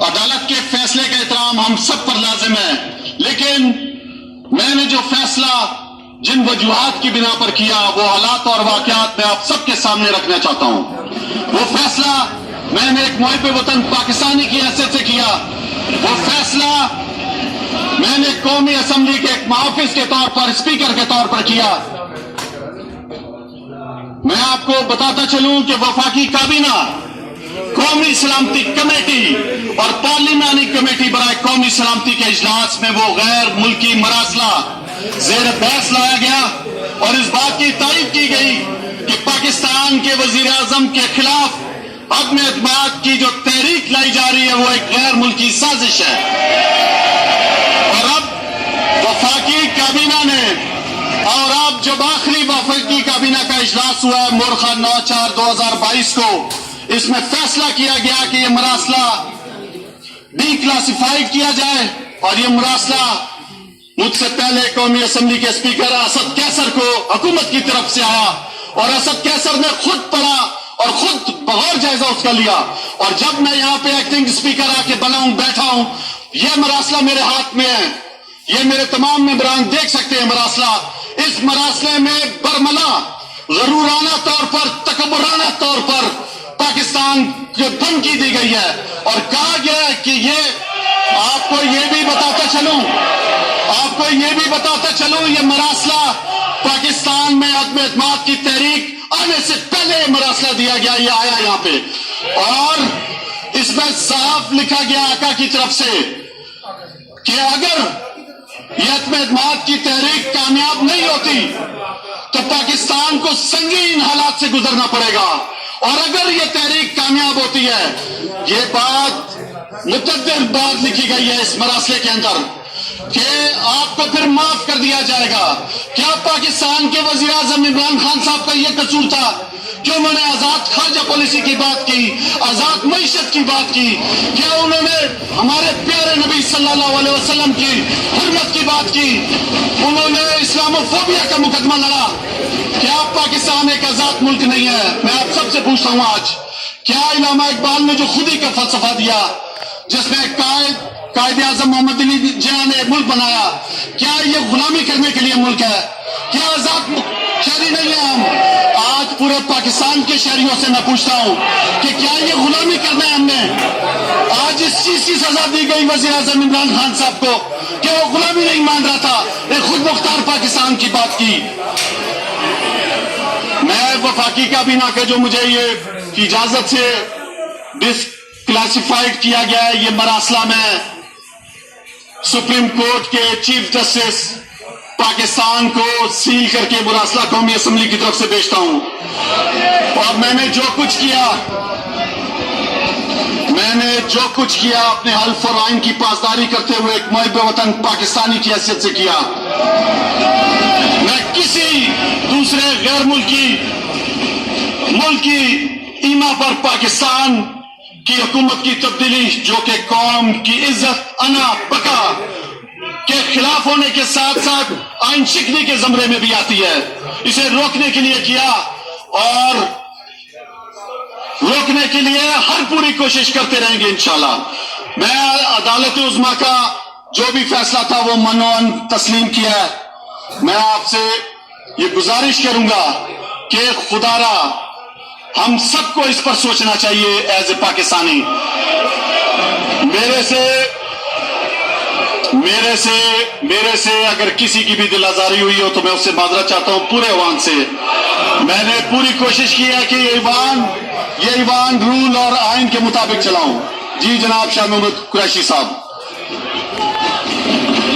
عدالت کے فیصلے کا احترام ہم سب پر لازم ہے، لیکن میں نے جو فیصلہ جن وجوہات کی بنا پر کیا وہ حالات اور واقعات میں آپ سب کے سامنے رکھنا چاہتا ہوں۔ وہ فیصلہ میں نے ایک محب وطن پاکستانی کی حیثیت سے کیا، وہ فیصلہ میں نے قومی اسمبلی کے ایک محافظ کے طور پر، اسپیکر کے طور پر کیا۔ میں آپ کو بتاتا چلوں کہ وفاقی کابینہ، قومی سلامتی کمیٹی اور پارلیمانی کمیٹی برائے قومی سلامتی کے اجلاس میں وہ غیر ملکی مراسلہ زیر بحث لایا گیا اور اس بات کی تائید کی گئی کہ پاکستان کے وزیر اعظم کے خلاف عدم اعتماد کی جو تحریک لائی جا رہی ہے وہ ایک غیر ملکی سازش ہے۔ اور اب وفاقی کابینہ نے، اور اب جب آخری وفاقی کابینہ کا اجلاس ہوا ہے مورخہ 9/4/2022 کو، اس میں فیصلہ کیا گیا کہ یہ مراسلہ ڈی کلاسیفائیڈ کیا جائے، اور یہ مراسلہ مجھ سے پہلے قومی اسمبلی کے اسپیکر اسد کیسر کو حکومت کی طرف سے آیا، اور اسد کیسر نے خود پڑھا اور خود بغور جائزہ اس کا لیا، اور جب میں یہاں پہ ایکٹنگ اسپیکر آ کے بنا ہوں، بیٹھا ہوں، یہ مراسلہ میرے ہاتھ میں ہے، یہ میرے تمام ممبران دیکھ سکتے ہیں مراسلہ۔ اس مراسلے میں برملا غرورانہ طور پر، تکبرانہ طور پر پاکستان کو دھمکی دی گئی ہے، اور کہا گیا ہے کہ یہ آپ کو یہ بھی بتاتا چلوں یہ مراسلہ پاکستان میں عدم اعتماد کی تحریک آنے سے پہلے یہ مراسلہ دیا گیا، یہ آیا یہاں پہ، اور اس میں صاف لکھا گیا آقا کی طرف سے کہ اگر یہ عدم اعتماد کی تحریک کامیاب نہیں ہوتی تو پاکستان کو سنگین حالات سے گزرنا پڑے گا، اور اگر یہ تحریک کامیاب ہوتی ہے، یہ بات متعدد بات لکھی گئی ہے اس مراسلے کے اندر کہ آپ کو پھر معاف کر دیا جائے گا۔ کیا پاکستان کے وزیر اعظم عمران خان صاحب کا یہ قصور تھا کہ انہوں نے آزاد خارجہ پالیسی کی بات کی، آزاد معیشت کی بات کی؟ کیا انہوں نے ہمارے پیارے نبی صلی اللہ علیہ وسلم کی حرمت کی بات کی؟ انہوں نے اسلاموفوبیا کا مقدمہ لڑا؟ کیا پاکستان ایک آزاد ملک نہیں ہے؟ میں آپ سب سے پوچھتا ہوں آج، کیا علامہ اقبال نے جو خودی کا فلسفہ دیا، جس میں قائد اعظم محمد علی جناح نے ملک بنایا، کیا یہ غلامی کرنے کے لیے ملک ہے؟ کیا آزاد شہری نہیں ہے ہم؟ آج پورے پاکستان کے شہریوں سے میں پوچھتا ہوں کہ کیا یہ غلامی کرنا ہے ہم نے؟ آج اس چیز کی سزا دی گئی وزیر اعظم عمران خان صاحب کو کہ وہ غلامی نہیں مان رہا تھا، ایک خود مختار پاکستان کی بات کی۔ میں وفاقی کابینہ کے جو مجھے یہ اجازت سے ڈسکلاسیفائڈ کیا گیا ہے یہ مراسلہ، میں سپریم کورٹ کے چیف جسٹس پاکستان کو سیل کر کے مراسلہ قومی اسمبلی کی طرف سے بھیجتا ہوں، اور میں نے جو کچھ کیا اپنے حلف اور آئین کی پاسداری کرتے ہوئے ایک محب وطن پاکستانی کی حیثیت سے کیا۔ میں کسی دوسرے غیر ملکی ایما پر پاکستان کی حکومت کی تبدیلی، جو کہ قوم کی عزت، انا، بقا کے خلاف ہونے کے ساتھ ساتھ آئین شکنی کے زمرے میں بھی آتی ہے، اسے روکنے کے لیے کیا، اور روکنے کے لیے ہر پوری کوشش کرتے رہیں گے انشاءاللہ۔ میں عدالت عظمیٰ کا جو بھی فیصلہ تھا وہ منوعن تسلیم کیا ہے۔ میں آپ سے یہ گزارش کروں گا کہ خدا را ہم سب کو اس پر سوچنا چاہیے ایز اے پاکستانی۔ میرے سے اگر کسی کی بھی دل آزاری ہوئی ہو تو میں اس سے معذرت چاہتا ہوں پورے ایوان سے۔ میں نے پوری کوشش کی ہے کہ یہ ایوان رول اور آئین کے مطابق چلاؤں۔ جی جناب شاہ محمود قریشی صاحب۔